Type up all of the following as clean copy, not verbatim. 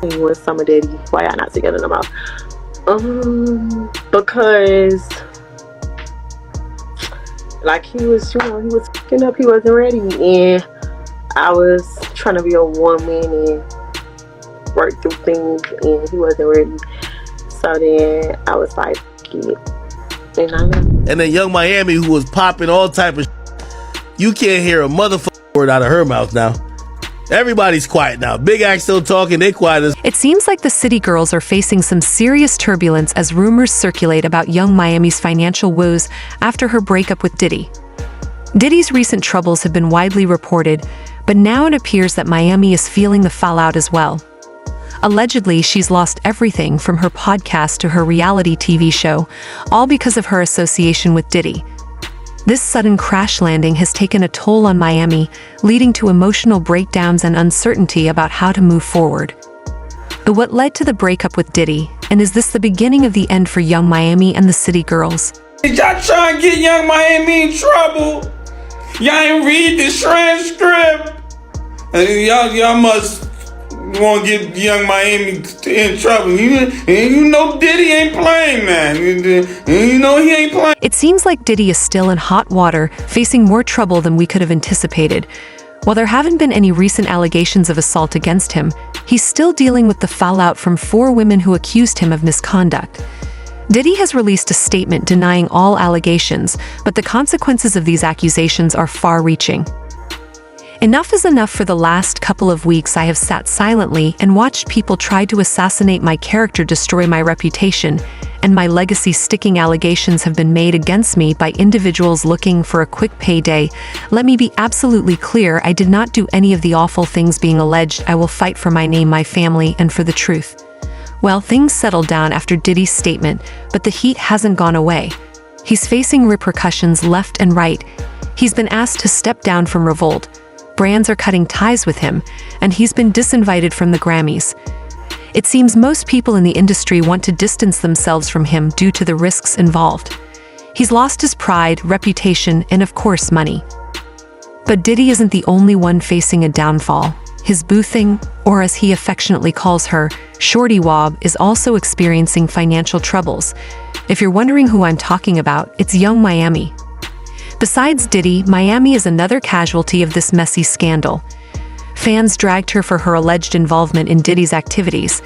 with Summer Daddy. Why y'all not together no more? Because like he was fucking up. He wasn't ready, and I was trying to be a woman and work through things, and he wasn't ready. So then I was like, it. And I left. And then Young Miami, who was popping all type of you can't hear a motherfucking word out of her mouth now. Everybody's quiet now. Big Act still talking, they quiet as. It seems like the city girls are facing some serious turbulence as rumors circulate about Young Miami's financial woes after her breakup with Diddy. Diddy's recent troubles have been widely reported, but now it appears that Miami is feeling the fallout as well. Allegedly, she's lost everything from her podcast to her reality TV show, all because of her association with Diddy. This sudden crash landing has taken a toll on Miami, leading to emotional breakdowns and uncertainty about how to move forward. But what led to the breakup with Diddy, and is this the beginning of the end for Young Miami and the city girls? Y'all trying to get Young Miami in trouble? Y'all ain't read the transcript? Y'all must want to get Young Miami in trouble. You know Diddy ain't playing, man. You know he ain't playing. It seems like Diddy is still in hot water, facing more trouble than we could have anticipated. While there haven't been any recent allegations of assault against him, he's still dealing with the fallout from 4 women who accused him of misconduct. Diddy has released a statement denying all allegations, but the consequences of these accusations are far-reaching. Enough is enough. For the last couple of weeks, I have sat silently and watched people try to assassinate my character, destroy my reputation, and my legacy. Sticking allegations have been made against me by individuals looking for a quick payday. Let me be absolutely clear, I did not do any of the awful things being alleged. I will fight for my name, my family, and for the truth. Well, things settled down after Diddy's statement, but the heat hasn't gone away. He's facing repercussions left and right. He's been asked to step down from Revolt. Brands are cutting ties with him, and he's been disinvited from the Grammys. It seems most people in the industry want to distance themselves from him due to the risks involved. He's lost his pride, reputation, and of course money. But Diddy isn't the only one facing a downfall. His boo thing, or as he affectionately calls her, Shorty Wob, is also experiencing financial troubles. If you're wondering who I'm talking about, it's Young Miami. Besides Diddy, Miami is another casualty of this messy scandal. Fans dragged her for her alleged involvement in Diddy's activities,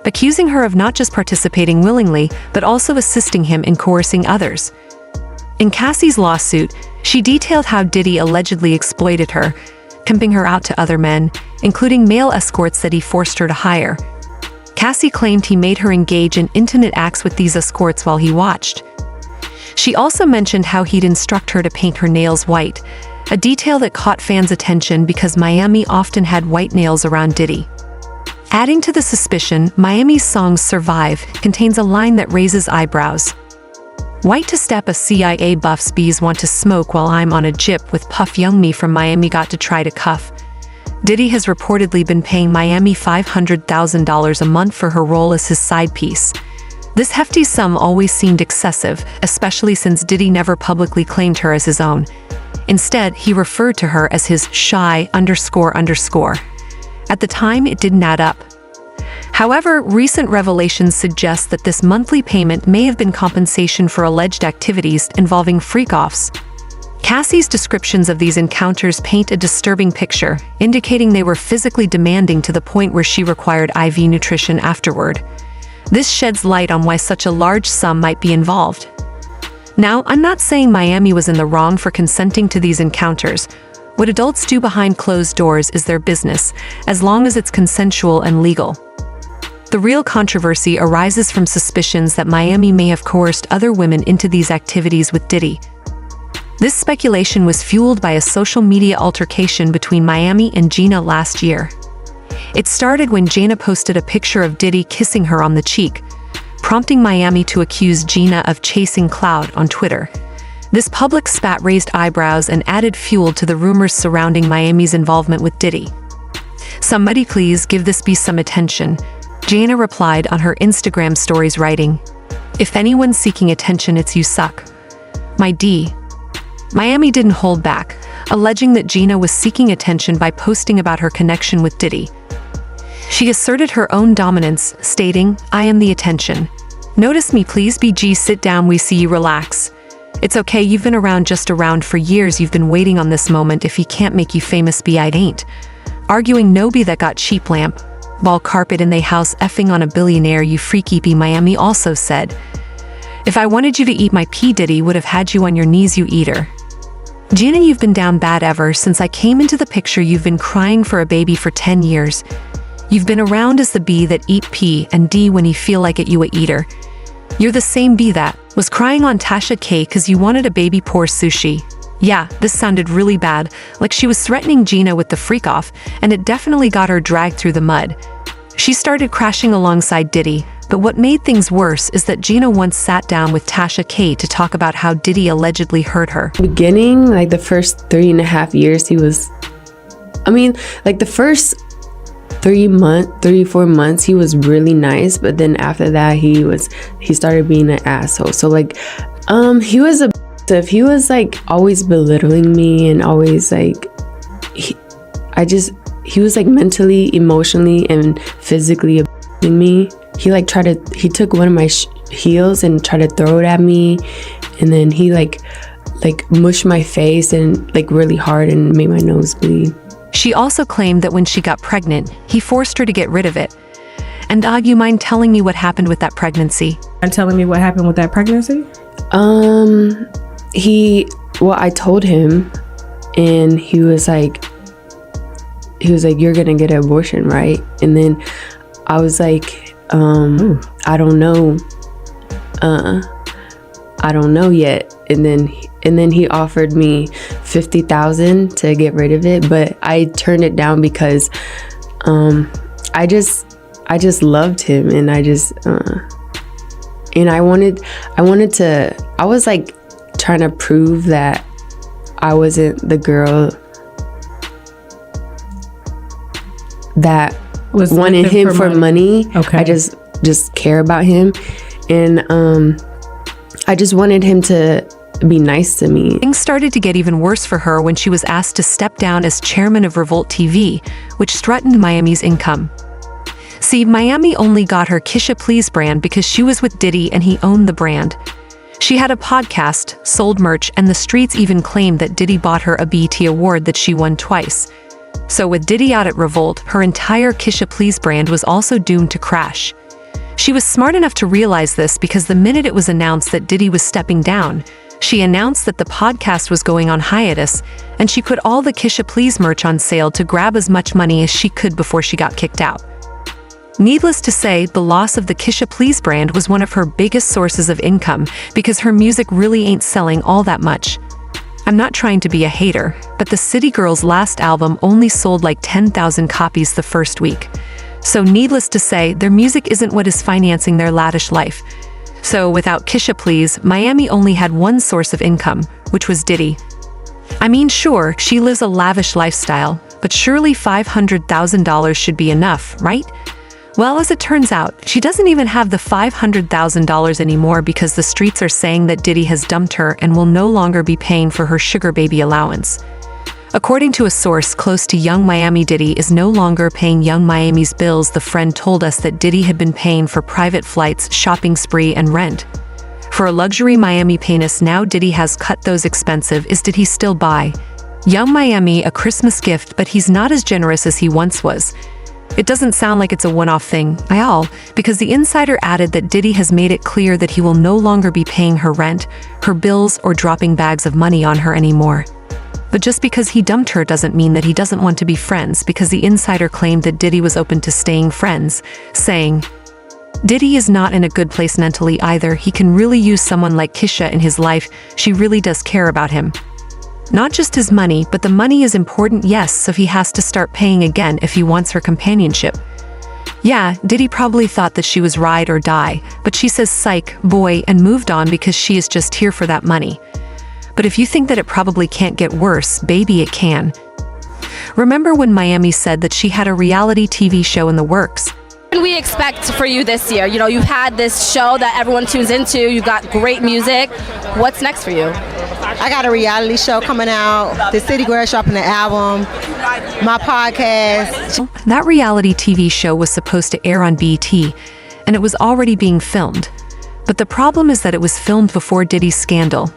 accusing her of not just participating willingly, but also assisting him in coercing others. In Cassie's lawsuit, she detailed how Diddy allegedly exploited her, pimping her out to other men, including male escorts that he forced her to hire. Cassie claimed he made her engage in intimate acts with these escorts while he watched. She also mentioned how he'd instruct her to paint her nails white, a detail that caught fans' attention because Miami often had white nails around Diddy. Adding to the suspicion, Miami's song Survive contains a line that raises eyebrows. White to step a CIA buff's bees want to smoke while I'm on a jip with Puff. Young me from Miami got to try to cuff. Diddy has reportedly been paying Miami $500,000 a month for her role as his side piece. This hefty sum always seemed excessive, especially since Diddy never publicly claimed her as his own. Instead, he referred to her as his shy __. At the time, it didn't add up. However, recent revelations suggest that this monthly payment may have been compensation for alleged activities involving freak-offs. Cassie's descriptions of these encounters paint a disturbing picture, indicating they were physically demanding to the point where she required IV nutrition afterward. This sheds light on why such a large sum might be involved. Now, I'm not saying Miami was in the wrong for consenting to these encounters. What adults do behind closed doors is their business, as long as it's consensual and legal. The real controversy arises from suspicions that Miami may have coerced other women into these activities with Diddy. This speculation was fueled by a social media altercation between Miami and Gina last year. It started when Gina posted a picture of Diddy kissing her on the cheek, prompting Miami to accuse Gina of chasing clout on Twitter. This public spat raised eyebrows and added fuel to the rumors surrounding Miami's involvement with Diddy. "Somebody please give this beast some attention," Gina replied on her Instagram stories, writing, "If anyone's seeking attention, it's you suck. My D." Miami didn't hold back, alleging that Gina was seeking attention by posting about her connection with Diddy. She asserted her own dominance, stating, "I am the attention. Notice me please, BG, sit down, we see you, relax. It's okay, you've been around just around for years, you've been waiting on this moment, if he can't make you famous, be I ain't." Arguing no be that got cheap lamp. Ball carpet in they house effing on a billionaire, you freaky be. Miami also said, "If I wanted you to eat my P. Diddy would have had you on your knees, you eater. Gina, you've been down bad ever since I came into the picture, you've been crying for a baby for 10 years. You've been around as the B that eat P and D when you feel like it, you a eater. You're the same B that was crying on Tasha K cause you wanted a baby, poor sushi." Yeah, this sounded really bad, like she was threatening Gina with the freak off, and it definitely got her dragged through the mud. She started crashing alongside Diddy, but what made things worse is that Gina once sat down with Tasha K to talk about how Diddy allegedly hurt her. Beginning, like the first 3.5 years, like the first 4 months, he was really nice, but then after that, he started being an asshole. So like, he was he was like always belittling me and always like, he was like mentally, emotionally, and physically abusing me. He took one of my heels and tried to throw it at me, and then he like mushed my face and like really hard and made my nose bleed. She also claimed that when she got pregnant, he forced her to get rid of it. And Dog, you mind telling me what happened with that pregnancy? And telling me what happened with that pregnancy? I told him, and he was like, "You're gonna get an abortion, right?" And then I was like, "I don't know. I don't know yet." And then he offered me $50,000 to get rid of it, but I turned it down because I just loved him, and I was like trying to prove that I wasn't the girl that wanted him for money. Okay. I just care about him, and I just wanted him to be nice to me. Things started to get even worse for her when she was asked to step down as chairman of Revolt TV, which threatened Miami's income. See, Miami only got her Kisha Please brand because she was with Diddy and he owned the brand. She had a podcast, sold merch, and the streets even claimed that Diddy bought her a BET award that she won twice. So with Diddy out at Revolt, her entire Kisha Please brand was also doomed to crash. She was smart enough to realize this because the minute it was announced that Diddy was stepping down, she announced that the podcast was going on hiatus, and she put all the Kisha Please merch on sale to grab as much money as she could before she got kicked out. Needless to say, the loss of the Kisha Please brand was one of her biggest sources of income because her music really ain't selling all that much. I'm not trying to be a hater, but the City Girls' last album only sold like 10,000 copies the first week. So needless to say, their music isn't what is financing their lavish life. So without Kisha Please, Miami only had one source of income, which was Diddy. I mean, sure, she lives a lavish lifestyle, but surely $500,000 should be enough, right? Well, as it turns out, she doesn't even have the $500,000 anymore because the streets are saying that Diddy has dumped her and will no longer be paying for her sugar baby allowance. According to a source close to Young Miami, Diddy is no longer paying Young Miami's bills. The friend told us that Diddy had been paying for private flights, shopping spree, and rent. For a luxury Miami penis now Diddy has cut those expensive. Did he still buy Young Miami a Christmas gift, but he's not as generous as he once was? It doesn't sound like it's a one-off thing, because the insider added that Diddy has made it clear that he will no longer be paying her rent, her bills, or dropping bags of money on her anymore. But just because he dumped her doesn't mean that he doesn't want to be friends, because the insider claimed that Diddy was open to staying friends, saying, "Diddy is not in a good place mentally either. He can really use someone like Kisha in his life. She really does care about him. Not just his money, but the money is important, yes, so he has to start paying again if he wants her companionship." Yeah, Diddy probably thought that she was ride or die, but she says psych, boy, and moved on because she is just here for that money. But if you think that it probably can't get worse, baby, it can. Remember when Miami said that she had a reality TV show in the works? What can we expect for you this year? You know, you've had this show that everyone tunes into, you've got great music. What's next for you? I got a reality show coming out. The City Girls dropping an album. My podcast. That reality TV show was supposed to air on BET, and it was already being filmed. But the problem is that it was filmed before Diddy's scandal.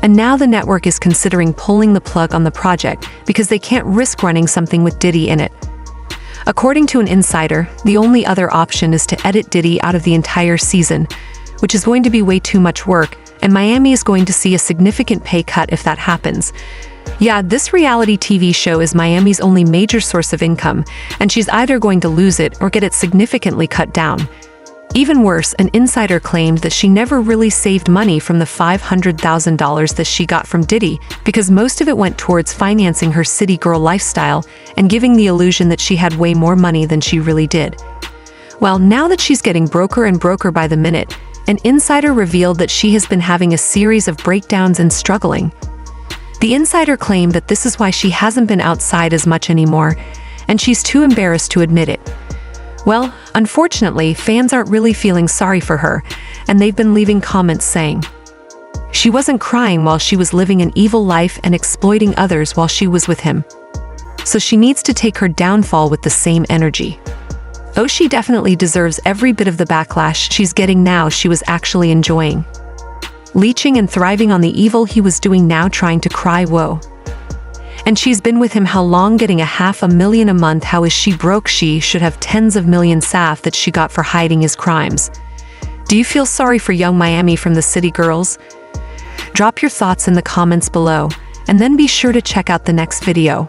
And now the network is considering pulling the plug on the project because they can't risk running something with Diddy in it. According to an insider, the only other option is to edit Diddy out of the entire season, which is going to be way too much work, and Miami is going to see a significant pay cut if that happens. Yeah, this reality TV show is Miami's only major source of income, and she's either going to lose it or get it significantly cut down. Even worse, an insider claimed that she never really saved money from the $500,000 that she got from Diddy because most of it went towards financing her city girl lifestyle and giving the illusion that she had way more money than she really did. Well, now that she's getting broker and broker by the minute, an insider revealed that she has been having a series of breakdowns and struggling. The insider claimed that this is why she hasn't been outside as much anymore, and she's too embarrassed to admit it. Well, unfortunately, fans aren't really feeling sorry for her, and they've been leaving comments saying, "She wasn't crying while she was living an evil life and exploiting others while she was with him. So she needs to take her downfall with the same energy." Oh, she definitely deserves every bit of the backlash she's getting now she was actually enjoying. Leeching and thriving on the evil he was doing, now trying to cry woe. And she's been with him how long, getting $500,000 a month? How is she broke? She should have tens of millions SAF that she got for hiding his crimes. Do you feel sorry for young Miami from the City Girls? Drop your thoughts in the comments below, and then be sure to check out the next video.